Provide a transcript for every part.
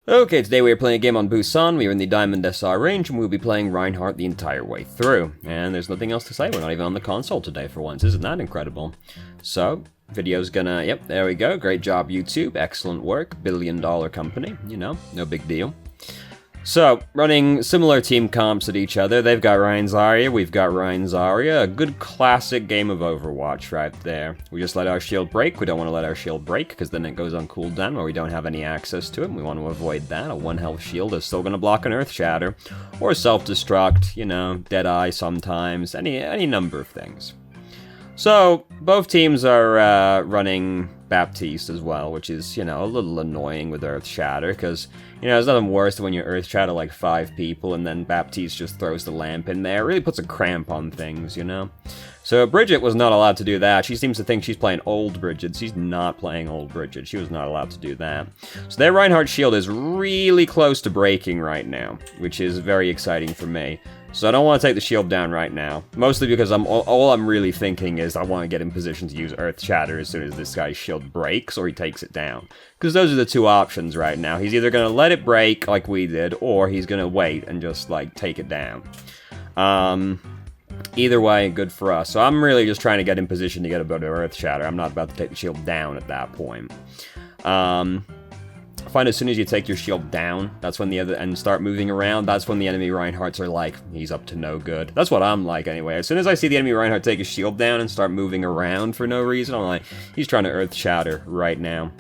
Okay, today we are playing a game on Busan. We are in the Diamond SR range, and we'll be playing Reinhardt the entire way through. And there's nothing else to say, we're not even on the console today for once, isn't that incredible? So, video's gonna, yep, there we go, great job YouTube, excellent work, billion-dollar company, you know, no big deal. So, running similar team comps at each other, they've got Rein Zarya, we've got Rein Zarya, a good classic game of Overwatch right there. We just let our shield break, we don't want to let our shield break, because then it goes on cooldown where we don't have any access to it, and we want to avoid that. A 1 health shield is still going to block an Earth Shatter, or self-destruct, you know, Deadeye sometimes, any number of things. So, both teams are running Baptiste as well, which is, you know, a little annoying with Earth Shatter, because, you know, there's nothing worse than when you Earth Shatter like 5 people, and then Baptiste just throws the lamp in there. It really puts a cramp on things, you know? So Bridget was not allowed to do that. She seems to think she's playing old Bridget. She's not playing old Bridget. She was not allowed to do that. So their Reinhardt shield is really close to breaking right now, which is very exciting for me. So I don't want to take the shield down right now, mostly because all I'm really thinking is I want to get in position to use Earth Shatter as soon as this guy's shield breaks or he takes it down. Because those are the two options right now. He's either going to let it break like we did, or he's going to wait and just, like, take it down. Either way, good for us. So I'm really just trying to get in position to get a bit of Earth Shatter. I'm not about to take the shield down at that point. I find as soon as you take your shield down, that's when and start moving around, that's when the enemy Reinhardts are like, he's up to no good. That's what I'm like anyway. As soon as I see the enemy Reinhardt take his shield down and start moving around for no reason, I'm like, he's trying to Earth Shatter right now.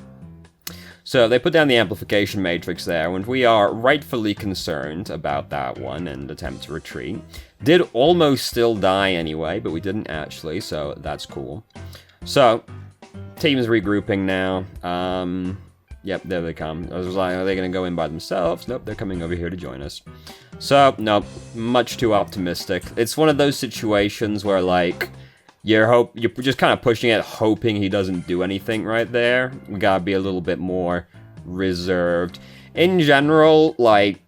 So they put down the amplification matrix there, and we are rightfully concerned about that one and attempt to retreat. Did almost still die anyway, but we didn't actually, so that's cool. So, team's regrouping now. Yep, there they come. I was like, are they going to go in by themselves? Nope, they're coming over here to join us. So, nope, much too optimistic. It's one of those situations where, like, you're just kind of pushing it, hoping he doesn't do anything right there. We gotta be a little bit more reserved. In general, like,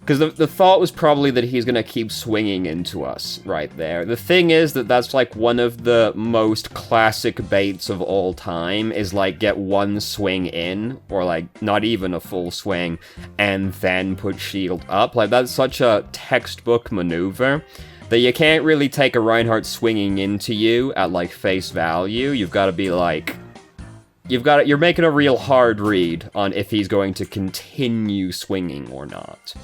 because the thought was probably that he's going to keep swinging into us right there. The thing is that that's like one of the most classic baits of all time, is like get one swing in, or like not even a full swing, and then put shield up. Like that's such a textbook maneuver that you can't really take a Reinhardt swinging into you at like face value. You've got to be like... You're making a real hard read on if he's going to continue swinging or not.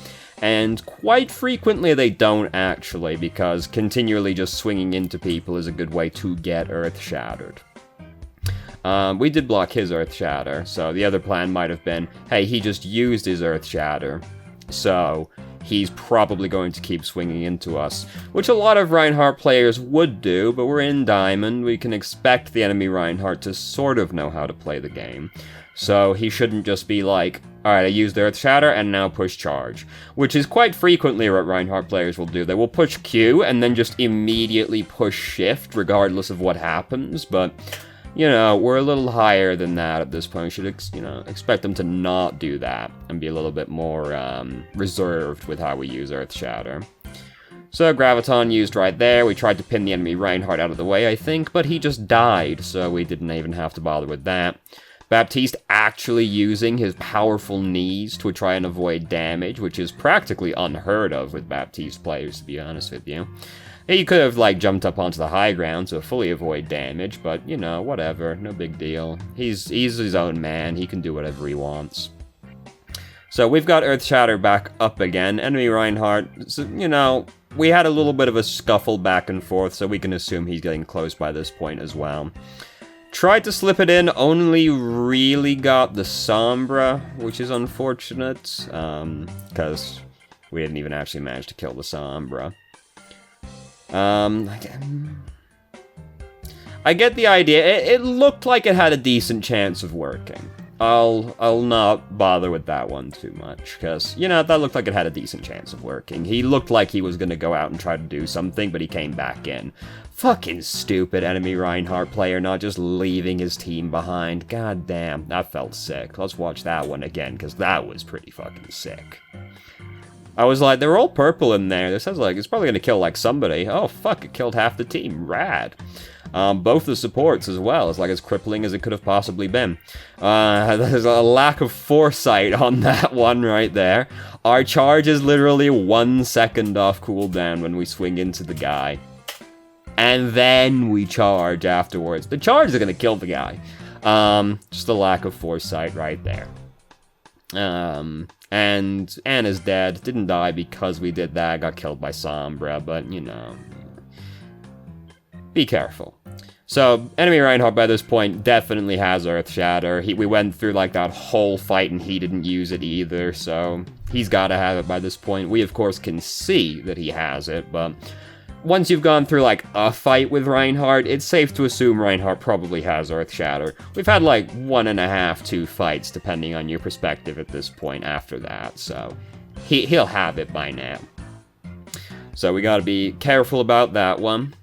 And quite frequently they don't actually, because continually just swinging into people is a good way to get Earth Shattered. We did block his Earth Shatter, so the other plan might have been, hey, he just used his Earth Shatter, so he's probably going to keep swinging into us, which a lot of Reinhardt players would do, but we're in Diamond, we can expect the enemy Reinhardt to sort of know how to play the game. So he shouldn't just be like, alright, I used Earth Shatter and now push charge, which is quite frequently what Reinhardt players will do. They will push Q and then just immediately push shift regardless of what happens, but, you know, we're a little higher than that at this point. We should, you know, expect them to not do that and be a little bit more reserved with how we use Earth Shatter. So Graviton used right there. We tried to pin the enemy Reinhardt out of the way, I think, but he just died, so we didn't even have to bother with that. Baptiste actually using his powerful knees to try and avoid damage, which is practically unheard of with Baptiste players, to be honest with you. He could have, like, jumped up onto the high ground to fully avoid damage, but, you know, whatever, no big deal. He's his own man, he can do whatever he wants. So we've got Earth Shatter back up again. Enemy Reinhardt, so, you know, we had a little bit of a scuffle back and forth, so we can assume he's getting close by this point as well. Tried to slip it in, only really got the Sombra, which is unfortunate, because we didn't even actually manage to kill the Sombra. I get the idea. It looked like it had a decent chance of working. I'll not bother with that one too much, because, you know, that looked like it had a decent chance of working. He looked like he was going to go out and try to do something, but he came back in. Fucking stupid enemy Reinhardt player not just leaving his team behind. God damn, that felt sick. Let's watch that one again, because that was pretty fucking sick. I was like, they're all purple in there. This sounds like it's probably gonna kill like somebody. Oh fuck, it killed half the team. Rad. Both the supports as well. It's like as crippling as it could have possibly been. There's a lack of foresight on that one right there. Our charge is literally 1 second off cooldown when we swing into the guy. And then we charge afterwards. The charge is gonna kill the guy. Just a lack of foresight right there. And Anna's dead. Didn't die because we did that. Got killed by Sombra, but, you know. Be careful. So, enemy Reinhardt by this point definitely has Earth Shatter. We went through, like, that whole fight and he didn't use it either, so he's gotta have it by this point. We, of course, can see that he has it, but once you've gone through, like, a fight with Reinhardt, it's safe to assume Reinhardt probably has Earth Shatter. We've had, like, 1.5, 2 fights, depending on your perspective at this point after that, so he'll have it by now. So we gotta be careful about that one.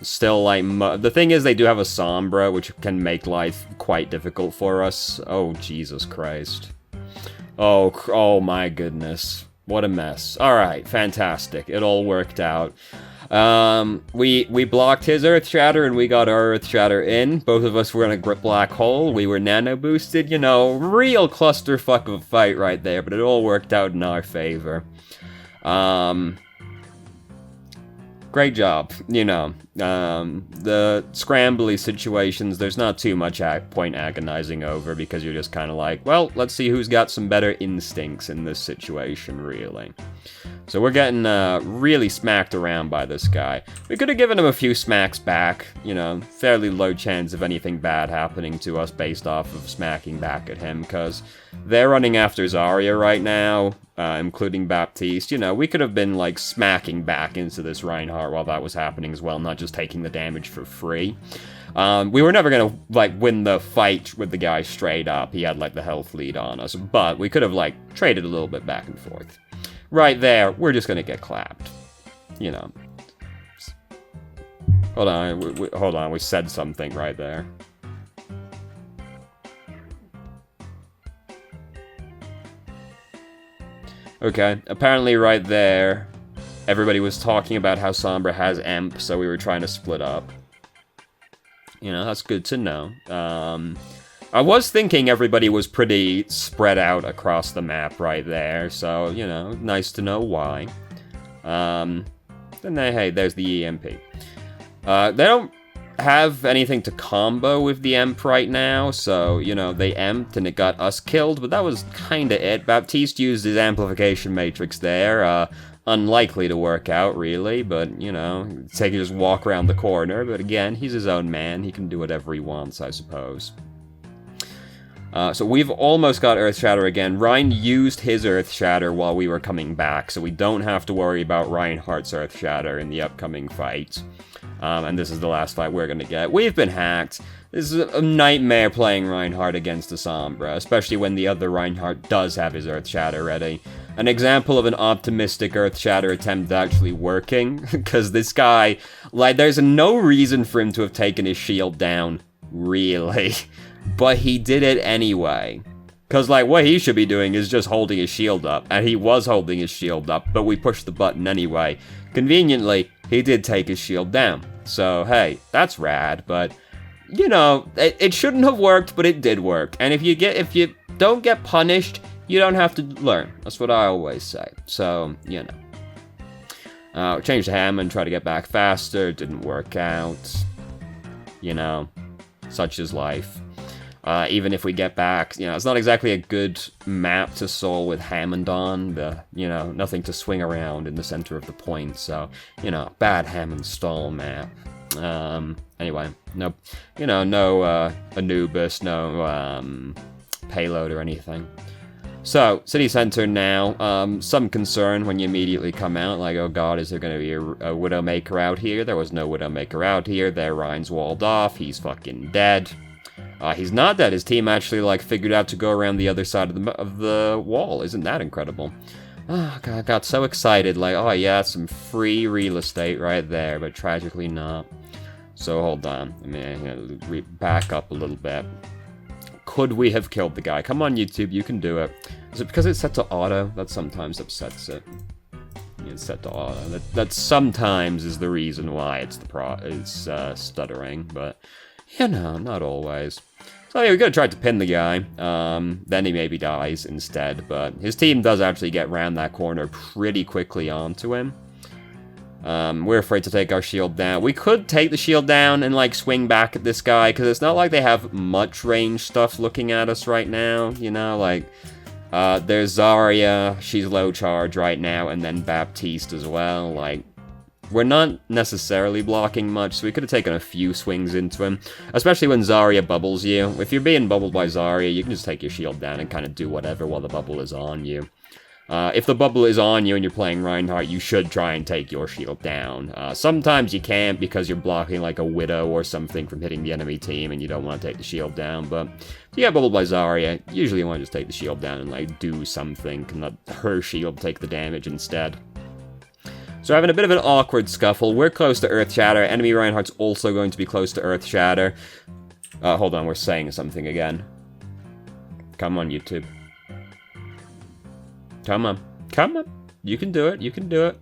Still, like, the thing is they do have a Sombra, which can make life quite difficult for us. Oh, Jesus Christ. Oh my goodness. What a mess. Alright, fantastic. It all worked out. We blocked his Earth Shatter and we got our Earth Shatter in. Both of us were in a grip black hole. We were nano boosted, you know, real clusterfuck of a fight right there, but it all worked out in our favor. Great job, you know. The scrambly situations, there's not too much point agonizing over because you're just kind of like, well, let's see who's got some better instincts in this situation, really. So we're getting really smacked around by this guy. We could have given him a few smacks back, you know, fairly low chance of anything bad happening to us based off of smacking back at him, because they're running after Zarya right now, including Baptiste. You know, we could have been, like, smacking back into this Reinhardt while that was happening as well, not just taking the damage for free. We were never gonna, like, win the fight with the guy straight up. He had, like, the health lead on us, but we could have, like, traded a little bit back and forth. Right there, we're just gonna get clapped. You know. Hold on, hold on, we said something right there. Okay, apparently right there, everybody was talking about how Sombra has Emp, so we were trying to split up. You know, that's good to know. I was thinking everybody was pretty spread out across the map right there, so, you know, nice to know why. Then, hey, there's the EMP. They don't have anything to combo with the Emp right now, so, you know, they Emp'd and it got us killed, but that was kinda it. Baptiste used his amplification matrix there, unlikely to work out, really, but, you know, he can just walk around the corner, but again, he's his own man, he can do whatever he wants, I suppose. So we've almost got Earth Shatter again. Rein used his Earth Shatter while we were coming back, so we don't have to worry about Reinhardt's Earth Shatter in the upcoming fight. And this is the last fight we're gonna get. We've been hacked. This is a nightmare playing Reinhardt against a Sombra, especially when the other Reinhardt does have his Earth Shatter ready. An example of an optimistic Earth Shatter attempt actually working, because this guy, like, there's no reason for him to have taken his shield down, really. But he did it anyway. Because, like, what he should be doing is just holding his shield up. And he was holding his shield up, but we pushed the button anyway. Conveniently, he did take his shield down. So, hey, that's rad, but, you know, it shouldn't have worked, but it did work. And if you don't get punished, you don't have to learn. That's what I always say. So, you know. Change the Hammond, try to get back faster, didn't work out. You know, such is life. Even if we get back, you know, it's not exactly a good map to soul with Hammond on. You know, nothing to swing around in the center of the point, so, you know, bad Hammond stall map. Anyway, no, you know, no, Anubis, no, payload or anything. So, city center now, some concern when you immediately come out, like, oh god, is there gonna be a Widowmaker out here? There was no Widowmaker out here, there Rein's walled off, he's fucking dead. He's not dead. His team actually, like, figured out to go around the other side of the wall. Isn't that incredible? Oh, God, I got so excited. Like, oh, yeah, some free real estate right there, but tragically not. So, hold on. I mean, back up a little bit. Could we have killed the guy? Come on, YouTube, you can do it. Is it because it's set to auto? That sometimes upsets it. It's set to auto. That sometimes is the reason why it's stuttering, but you know, not always. So yeah, we could have tried to pin the guy. Then he maybe dies instead, but his team does actually get round that corner pretty quickly onto him. We're afraid to take our shield down. We could take the shield down and, like, swing back at this guy, because it's not like they have much range stuff looking at us right now, you know, like, there's Zarya, she's low charge right now, and then Baptiste as well, like, we're not necessarily blocking much, so we could have taken a few swings into him, especially when Zarya bubbles you. If you're being bubbled by Zarya, you can just take your shield down and kind of do whatever while the bubble is on you. If the bubble is on you and you're playing Reinhardt, you should try and take your shield down. Sometimes you can't because you're blocking like a Widow or something from hitting the enemy team and you don't want to take the shield down, but if you get bubbled by Zarya, usually you want to just take the shield down and like do something, and let her shield take the damage instead. So having a bit of an awkward scuffle, we're close to Earth Shatter, enemy Reinhardt's also going to be close to Earth Shatter. Hold on, we're saying something again. Come on, YouTube. Come on. Come on. You can do it. You can do it.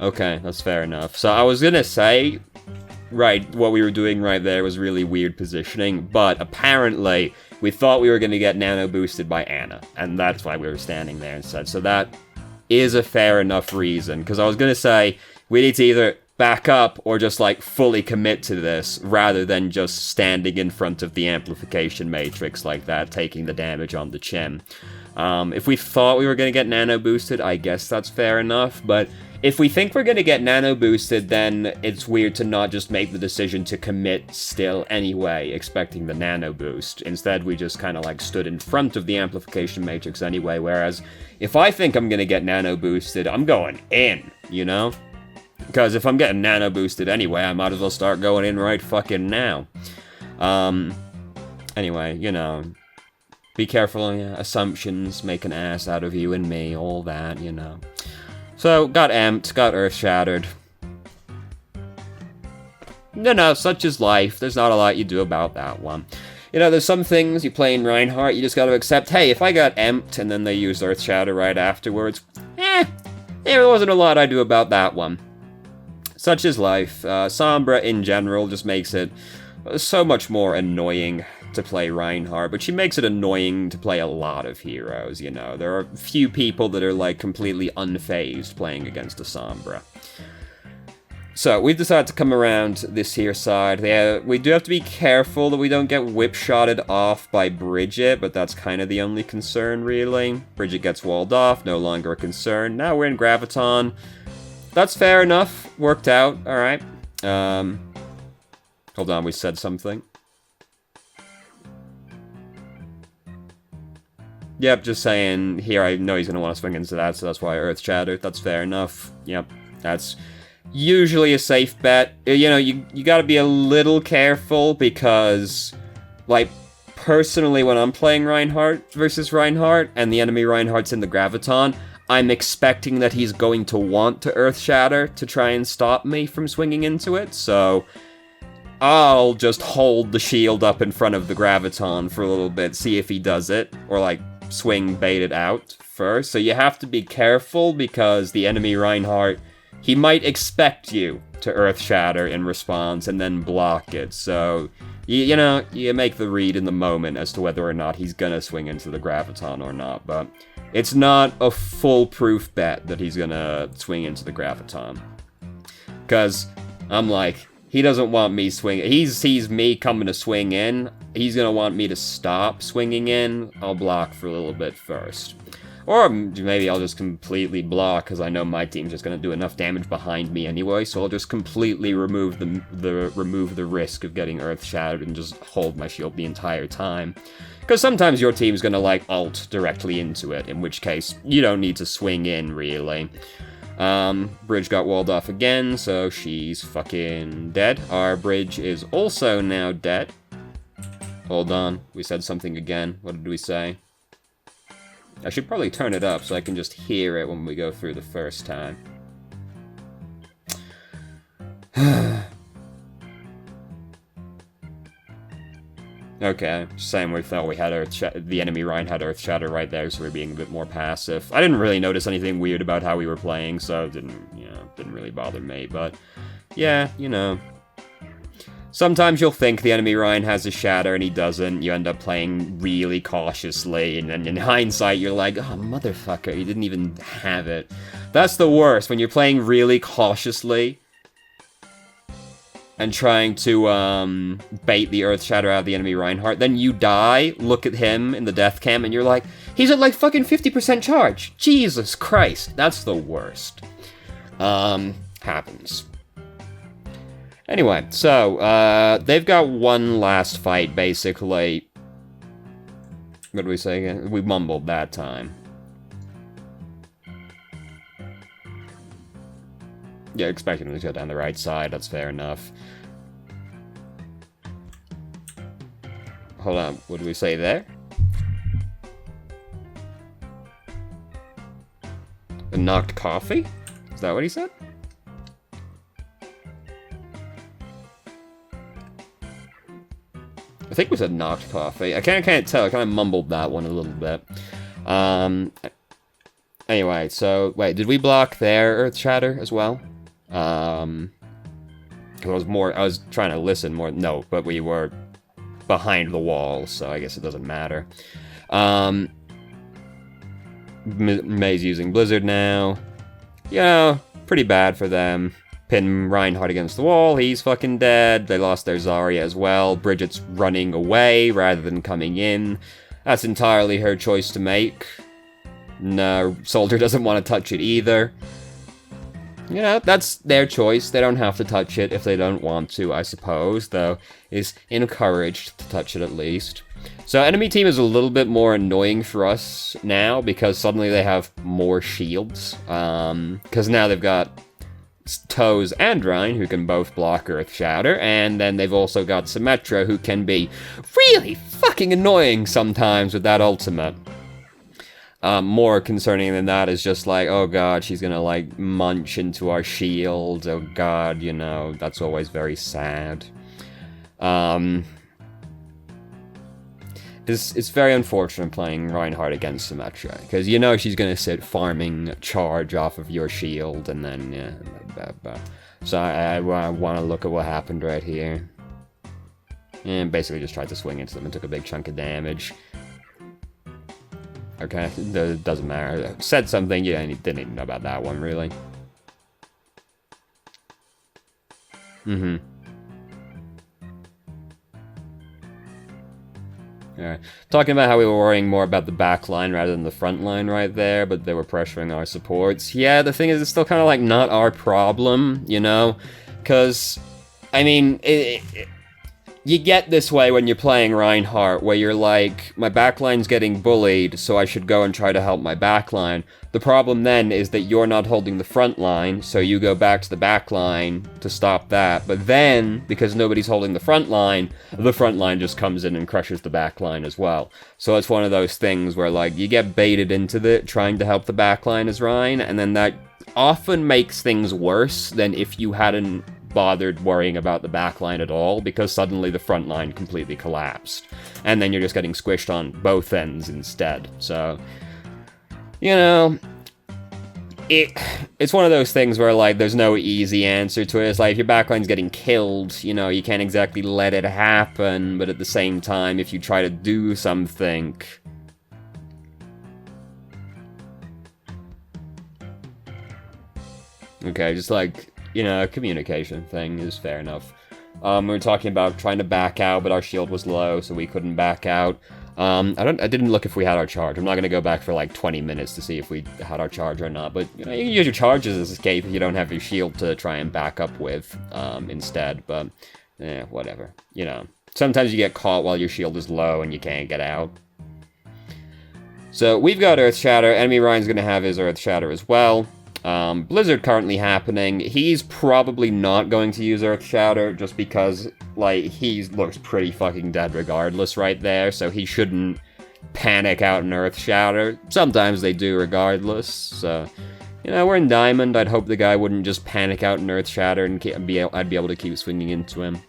Okay, that's fair enough. So I was gonna say, right, what we were doing right there was really weird positioning, but apparently we thought we were gonna get nano boosted by Ana, and that's why we were standing there instead. So that is a fair enough reason, because I was gonna say, we need to either back up or just like fully commit to this rather than just standing in front of the amplification matrix like that, taking the damage on the chin. If we thought we were going to get nano boosted, I guess that's fair enough, but if we think we're going to get nano boosted, then it's weird to not just make the decision to commit still anyway, expecting the nano boost. Instead, we just kind of like stood in front of the amplification matrix anyway, whereas if I think I'm going to get nano boosted, I'm going in, you know? Because if I'm getting nano boosted anyway, I might as well start going in right fucking now. Anyway, you know, be careful, yeah, assumptions make an ass out of you and me, all that, you know. So, got amped, got earth shattered. No, such is life. There's not a lot you do about that one. You know, there's some things you play in Reinhardt, you just gotta accept, hey, if I got amped and then they used earth shatter right afterwards, there wasn't a lot I do about that one. Such is life. Sombra, in general, just makes it so much more annoying to play Reinhardt, but she makes it annoying to play a lot of heroes, you know. There are few people that are, like, completely unfazed playing against a Sombra. So, we've decided to come around this here side. We do have to be careful that we don't get whip-shotted off by Bridget, but that's kind of the only concern, really. Bridget gets walled off, no longer a concern. Now we're in Graviton. That's fair enough. Worked out. Alright. Hold on, we said something. Yep, just saying, here I know he's going to want to swing into that, so that's why Earth Shattered. That's fair enough. Yep, that's usually a safe bet. You know, you gotta be a little careful, because, like, personally, when I'm playing Reinhardt versus Reinhardt, and the enemy Reinhardt's in the Graviton, I'm expecting that he's going to want to Earth Shatter to try and stop me from swinging into it, so I'll just hold the shield up in front of the Graviton for a little bit, see if he does it, or like swing bait it out first. So you have to be careful, because the enemy Reinhardt, he might expect you to Earth Shatter in response and then block it, so you know, you make the read in the moment as to whether or not he's gonna swing into the Graviton or not, but it's not a foolproof bet that he's gonna swing into the Graviton. Because I'm like, he doesn't want me swinging. He sees me coming to swing in. He's gonna want me to stop swinging in. I'll block for a little bit first. Or maybe I'll just completely block, because I know my team's just gonna do enough damage behind me anyway, so I'll just completely remove the risk of getting earth shattered and just hold my shield the entire time. Because sometimes your team's gonna, like, ult directly into it, in which case you don't need to swing in, really. Bridge got walled off again, so she's fucking dead. Our bridge is also now dead. Hold on, we said something again. What did we say? I should probably turn it up so I can just hear it when we go through the first time. Okay, same. We thought we had the enemy Rhine had Earth Shatter right there, so we're being a bit more passive. I didn't really notice anything weird about how we were playing, so it didn't really bother me. But yeah, you know, sometimes you'll think the enemy Rhine has a Shatter and he doesn't. You end up playing really cautiously, and then in hindsight, you're like, oh motherfucker, you didn't even have it. That's the worst when you're playing really cautiously and trying to bait the Earth Shatter out of the enemy Reinhardt, then you die, look at him in the death cam, and you're like, he's at like fucking 50% charge. Jesus Christ, that's the worst. Happens. Anyway, so, they've got one last fight, basically. What did we say again? We mumbled that time. Yeah, expecting them to go down the right side, that's fair enough. Hold on, what did we say there? A knocked coffee? Is that what he said? I think we said knocked coffee. I can't tell, I kind of mumbled that one a little bit. Anyway, so, wait, did we block their Earth Shatter as well? I was trying to listen more, no, but we were behind the wall, so I guess it doesn't matter. May's using Blizzard now. Yeah, pretty bad for them. Pin Reinhardt against the wall, he's fucking dead. They lost their Zarya as well. Bridget's running away rather than coming in. That's entirely her choice to make. No, Soldier doesn't want to touch it either. You know, that's their choice. They don't have to touch it if they don't want to, I suppose, though is encouraged to touch it at least. So enemy team is a little bit more annoying for us now because suddenly they have more shields. Because now they've got Toes and Rhine who can both block Earth Shatter, and then they've also got Symmetra who can be really fucking annoying sometimes with that ultimate. More concerning than that is just like, oh god, she's gonna like munch into our shield, oh god, you know, that's always very sad. It's very unfortunate playing Reinhardt against Symmetra, because you know she's gonna sit farming charge off of your shield, and then, yeah, so I want to look at what happened right here. And basically just tried to swing into them and took a big chunk of damage. Okay, it doesn't matter. Said something, yeah, and he didn't even know about that one, really. Alright. Talking about how we were worrying more about the back line rather than the front line right there, but they were pressuring our supports. Yeah, the thing is, it's still kind of like not our problem, you know? Because, I mean, you get this way when you're playing Reinhardt, where you're like, my backline's getting bullied, so I should go and try to help my backline. The problem then is that you're not holding the front line, so you go back to the backline to stop that. But then, because nobody's holding the front line just comes in and crushes the backline as well. So it's one of those things where, like, you get baited into trying to help the backline as Rhine, and then that often makes things worse than if you hadn't bothered worrying about the backline at all, because suddenly the front line completely collapsed. And then you're just getting squished on both ends instead. So, you know, it's one of those things where, like, there's no easy answer to it. It's like, if your backline's getting killed, you know, you can't exactly let it happen, but at the same time, if you try to do something... Okay, just like... You know, a communication thing is fair enough. We were talking about trying to back out, but our shield was low, so we couldn't back out. I didn't look if we had our charge. I'm not gonna go back for like 20 minutes to see if we had our charge or not, but you know, you can use your charges as escape if you don't have your shield to try and back up with instead, but whatever. You know, sometimes you get caught while your shield is low and you can't get out. So we've got Earth Shatter. Enemy Ryan's gonna have his Earth Shatter as well. Blizzard currently happening. He's probably not going to use Earth Shatter just because, like, he looks pretty fucking dead regardless right there, so he shouldn't panic out an Earth Shatter. Sometimes they do regardless, so, you know, we're in Diamond. I'd hope the guy wouldn't just panic out an Earth Shatter and I'd be able to keep swinging into him.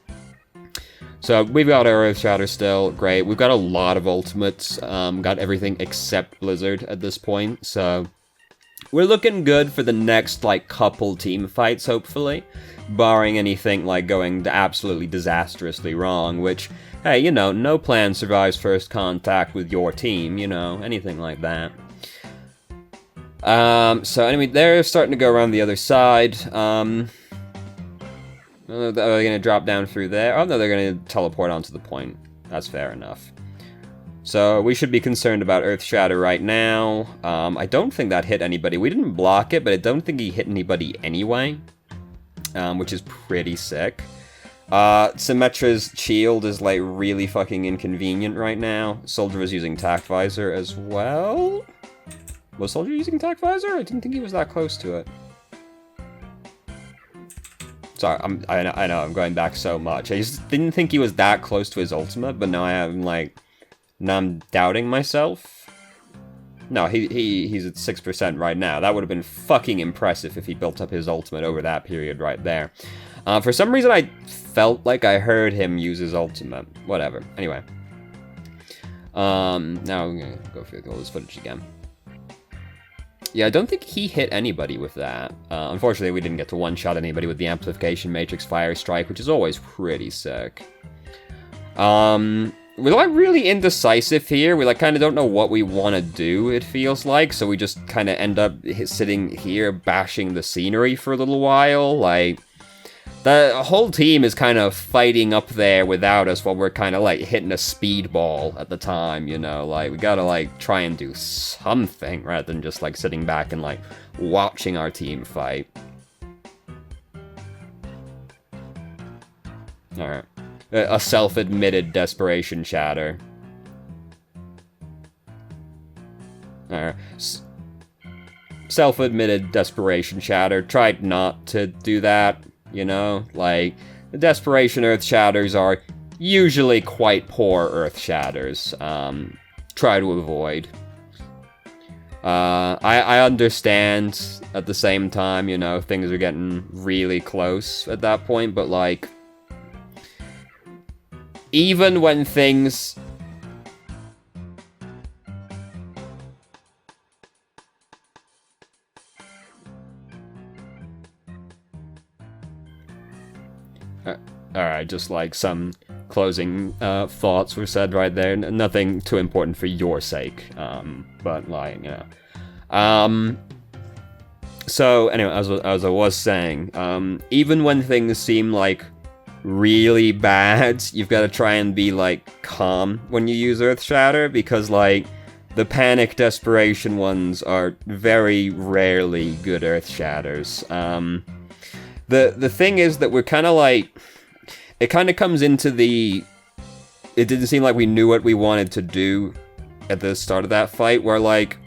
So we've got our Earth Shatter still, great. We've got a lot of ultimates, got everything except Blizzard at this point, so we're looking good for the next, like, couple team fights, hopefully, barring anything, like, going absolutely disastrously wrong, which, hey, you know, no plan survives first contact with your team, you know, anything like that. So anyway, they're starting to go around the other side. Are they going to drop down through there? Oh, no, they're going to teleport onto the point. That's fair enough. So we should be concerned about Earth Shatter right now. I don't think that hit anybody. We didn't block it, but I don't think he hit anybody anyway, which is pretty sick. Symmetra's shield is, like, really fucking inconvenient right now. Soldier was using Tac Visor as well. Was Soldier using Tac Visor? I didn't think he was that close to it. Sorry, I know, I'm going back so much. I just didn't think he was that close to his ultimate, but now now I'm doubting myself. No, he's at 6% right now. That would have been fucking impressive if he built up his ultimate over that period right there. For some reason, I felt like I heard him use his ultimate. Whatever. Anyway. Now I'm gonna go through all this footage again. Yeah, I don't think he hit anybody with that. Unfortunately, we didn't get to one-shot anybody with the Amplification Matrix Fire Strike, which is always pretty sick. We're, like, really indecisive here. We, like, kind of don't know what we want to do, it feels like, so we just kind of end up sitting here bashing the scenery for a little while. Like, the whole team is kind of fighting up there without us while we're kind of, like, hitting a speedball at the time, you know? Like, we gotta, like, try and do something rather than just, like, sitting back and, like, watching our team fight. Alright. A self-admitted desperation shatter. Alright. Self-admitted desperation shatter. Tried not to do that. You know, like, the Desperation Earth Shatters are usually quite poor Earth Shatters. Try to avoid. I understand at the same time, you know, things are getting really close at that point, but, like, even when things... Alright, just like some closing thoughts were said right there. Nothing too important for your sake, but like, you know. So, anyway, as I was saying, even when things seem like really bad, you've got to try and be, like, calm when you use Earth Shatter, because, like, the panic desperation ones are very rarely good Earth Shatters. The thing is that we're kind of like... It kind of comes into the... It didn't seem like we knew what we wanted to do at the start of that fight, where, like...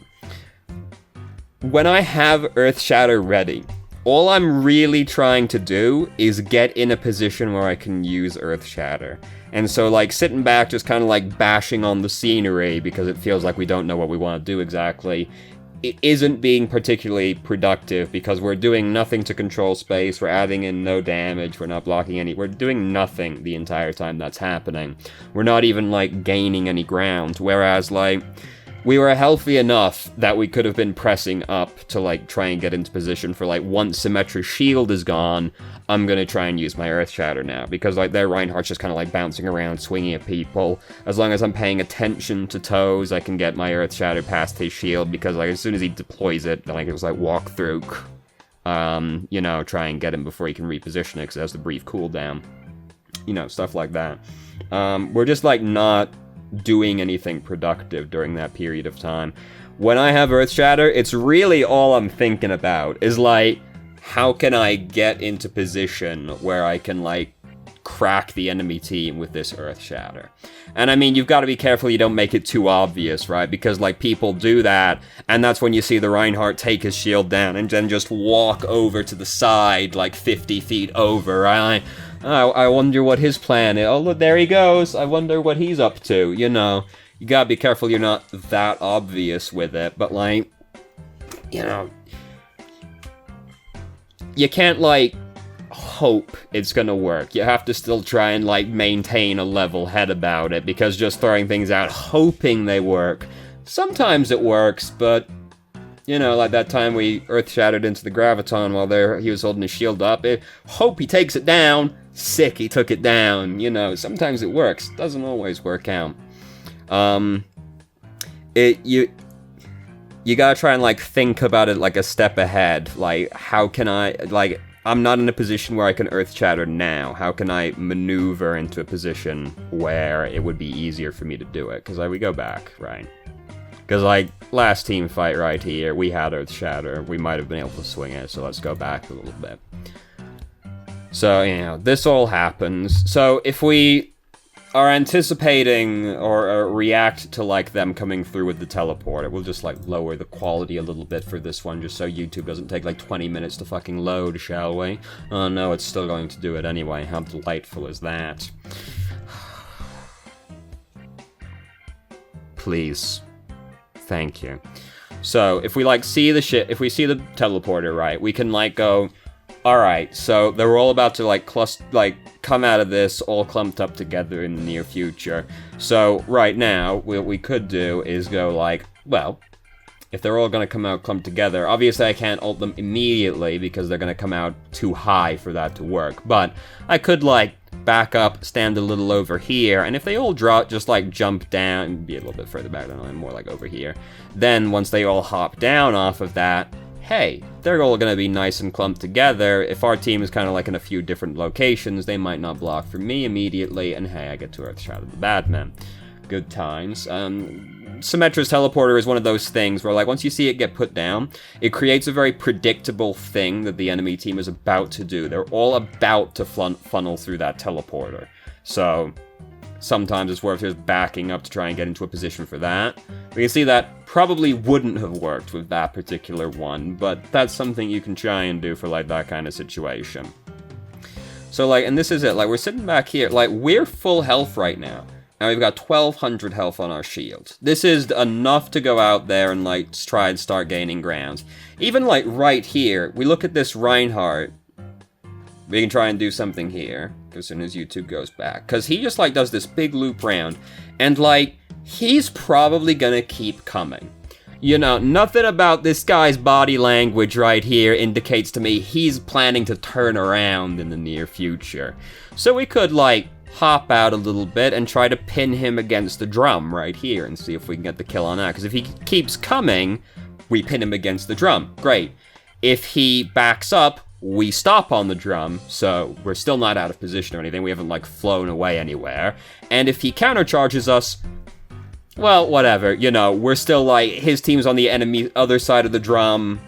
When I have Earth Shatter ready, all I'm really trying to do is get in a position where I can use Earth Shatter. And so, like, sitting back, just kind of, like, bashing on the scenery because it feels like we don't know what we want to do exactly, it isn't being particularly productive because we're doing nothing to control space, we're adding in no damage, we're not blocking any, we're doing nothing the entire time that's happening. We're not even, like, gaining any ground, whereas, like, we were healthy enough that we could have been pressing up to, like, try and get into position for, like, once Symmetra's shield is gone, I'm gonna try and use my Earth Shatter now, because, like, their Reinhardt's just kind of, like, bouncing around, swinging at people. As long as I'm paying attention to Toes, I can get my Earth Shatter past his shield, because, like, as soon as he deploys it, like, it was, like, walk through, you know, try and get him before he can reposition it, because it has the brief cooldown. You know, stuff like that. We're just, like, not doing anything productive during that period of time. When I have Earth Shatter, it's really all I'm thinking about, is, like, how can I get into position where I can, like, crack the enemy team with this Earth Shatter? And I mean, you've got to be careful you don't make it too obvious, right? Because, like, people do that, and that's when you see the Reinhardt take his shield down and then just walk over to the side, like, 50 feet over. I wonder what his plan is. Oh, look, there he goes. I wonder what he's up to, you know. You gotta be careful you're not that obvious with it, but, like, you know, you can't, like, hope it's gonna work. You have to still try and, like, maintain a level head about it, because just throwing things out, hoping they work, sometimes it works, but, you know, like that time we earth-shattered into the graviton while he was holding his shield up. Hope he takes it down. Sick, he took it down. You know, sometimes it works. Doesn't always work out. You gotta try and, like, think about it, like, a step ahead. Like, how can I, like, I'm not in a position where I can earth shatter now. How can I maneuver into a position where it would be easier for me to do it? Because, like, we go back, right? Because, like, last team fight right here, we had earth shatter. We might have been able to swing it, so let's go back a little bit. So, you know, this all happens. So, if we are anticipating or react to, like, them coming through with the teleporter, we'll just, like, lower the quality a little bit for this one, just so YouTube doesn't take, like, 20 minutes to fucking load, shall we? Oh no, it's still going to do it anyway. How delightful is that? Please. Thank you. So, if we, like, see the if we see the teleporter, right, we can, like, go, alright, so they're all about to, like, come out of this all clumped up together in the near future. So, right now, what we could do is go, like, well, if they're all gonna come out clumped together, obviously I can't ult them immediately because they're gonna come out too high for that to work, but I could, like, back up, stand a little over here, and if they all drop, just, like, jump down, be a little bit further back, I'm more, like, over here. Then, once they all hop down off of that, hey, they're all gonna be nice and clumped together. If our team is kind of, like, in a few different locations, they might not block for me immediately, and hey, I get to earth shatter the bad man. Good times. Symmetra's teleporter is one of those things where, like, once you see it get put down, it creates a very predictable thing that the enemy team is about to do. They're all about to funnel through that teleporter. So, sometimes it's worth just backing up to try and get into a position for that. We can see that probably wouldn't have worked with that particular one, but that's something you can try and do for, like, that kind of situation. So, like, and this is it. Like, we're sitting back here. Like, we're full health right now. And we've got 1200 health on our shield. This is enough to go out there and, like, try and start gaining ground. Even, like, right here, we look at this Reinhardt. We can try and do something here as soon as YouTube goes back. Because he just, like, does this big loop round. And, like, he's probably gonna keep coming. You know, nothing about this guy's body language right here indicates to me he's planning to turn around in the near future. So we could, like, hop out a little bit and try to pin him against the drum right here and see if we can get the kill on that. Because if he keeps coming, we pin him against the drum. Great. If he backs up, we stop on the drum, so we're still not out of position or anything. We haven't, like, flown away anywhere. And if he countercharges us, well, whatever. You know, we're still, like, his team's on the enemy other side of the drum.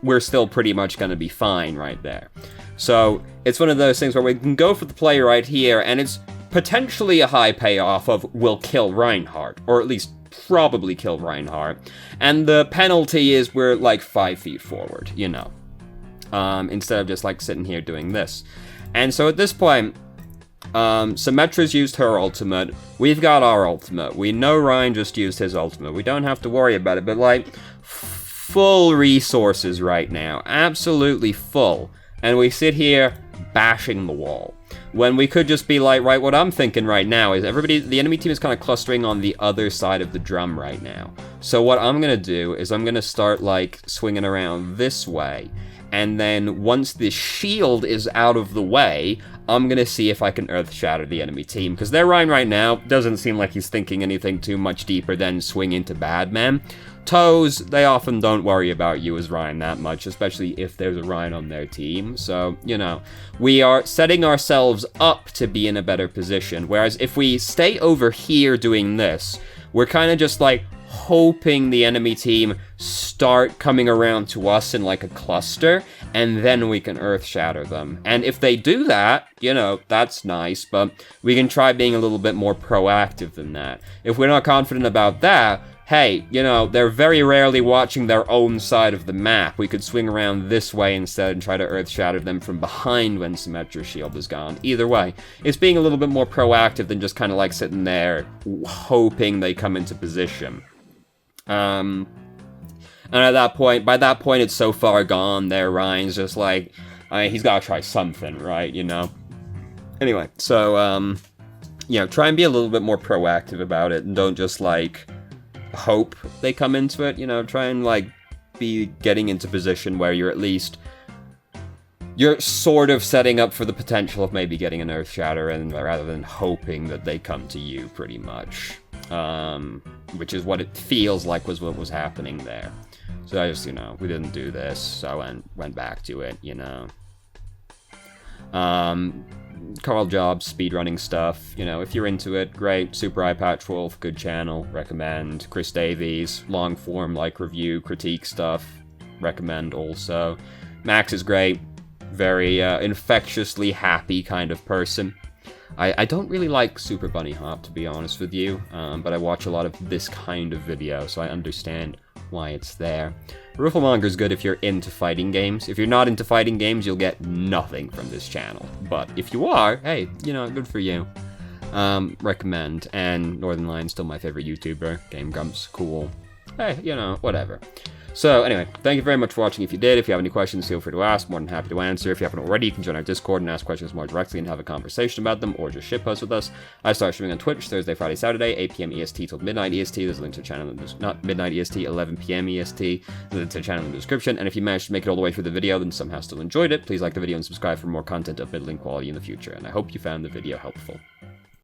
We're still pretty much gonna be fine right there. So, it's one of those things where we can go for the play right here, and it's potentially a high payoff of we'll kill Reinhardt, or at least probably kill Reinhardt. And the penalty is we're, like, 5 feet forward, you know. Instead of just, like, sitting here doing this. And so at this point, Symmetra's used her ultimate. We've got our ultimate. We know Ryan just used his ultimate. We don't have to worry about it, but, like, full resources right now. Absolutely full. And we sit here bashing the wall. When we could just be like, right, what I'm thinking right now is the enemy team is kind of clustering on the other side of the drum right now. So what I'm going to do is I'm going to start, like, swinging around this way. And then once the shield is out of the way, I'm going to see if I can earth shatter the enemy team. Because their Ryan right now doesn't seem like he's thinking anything too much deeper than swing into Badman. Toes, they often don't worry about you as Ryan that much, especially if there's a Ryan on their team. So, you know, we are setting ourselves up to be in a better position. Whereas if we stay over here doing this, we're kind of just, like, hoping the enemy team start coming around to us in, like, a cluster, and then we can earth shatter them. And if they do that, you know, that's nice, but we can try being a little bit more proactive than that. If we're not confident about that, hey, you know, they're very rarely watching their own side of the map. We could swing around this way instead and try to earth shatter them from behind when Symmetra's shield is gone. Either way, it's being a little bit more proactive than just kind of, like, sitting there hoping they come into position. And at that point, by that point, it's so far gone there, Ryan's just like, He's got to try something, right, you know? Anyway, so, you know, try and be a little bit more proactive about it, and don't just, like, hope they come into it, you know? Try and, like, be getting into position where you're at least... You're sort of setting up for the potential of maybe getting an Earth Shatter, and rather than hoping that they come to you, pretty much. Which is what it feels like was what was happening there. So I just, you know, we didn't do this, so I went back to it, you know. Carl Jobs, speedrunning stuff, you know, if you're into it, great. Super Eye Patch Wolf, good channel, recommend. Chris Davies, long form, like, review, critique stuff, recommend also. Max is great. Very infectiously happy kind of person. I don't really like Super Bunny Hop, to be honest with you, but I watch a lot of this kind of video, so I understand why it's there. Rifflemonger's good if you're into fighting games. If you're not into fighting games, you'll get nothing from this channel. But if you are, hey, you know, good for you. Recommend. And Northern Lion's still my favorite YouTuber. Game Grumps, cool. Hey, you know, whatever. So, anyway, thank you very much for watching. If you did, if you have any questions, feel free to ask. More than happy to answer. If you haven't already, you can join our Discord and ask questions more directly and have a conversation about them, or just shitpost with us. I start streaming on Twitch Thursday, Friday, Saturday, 8 p.m. EST till midnight EST. There's a link to the channel, not midnight EST, 11 p.m. EST. There's a link to the channel in the description. And if you managed to make it all the way through the video, then somehow still enjoyed it, please like the video and subscribe for more content of middling quality in the future. And I hope you found the video helpful.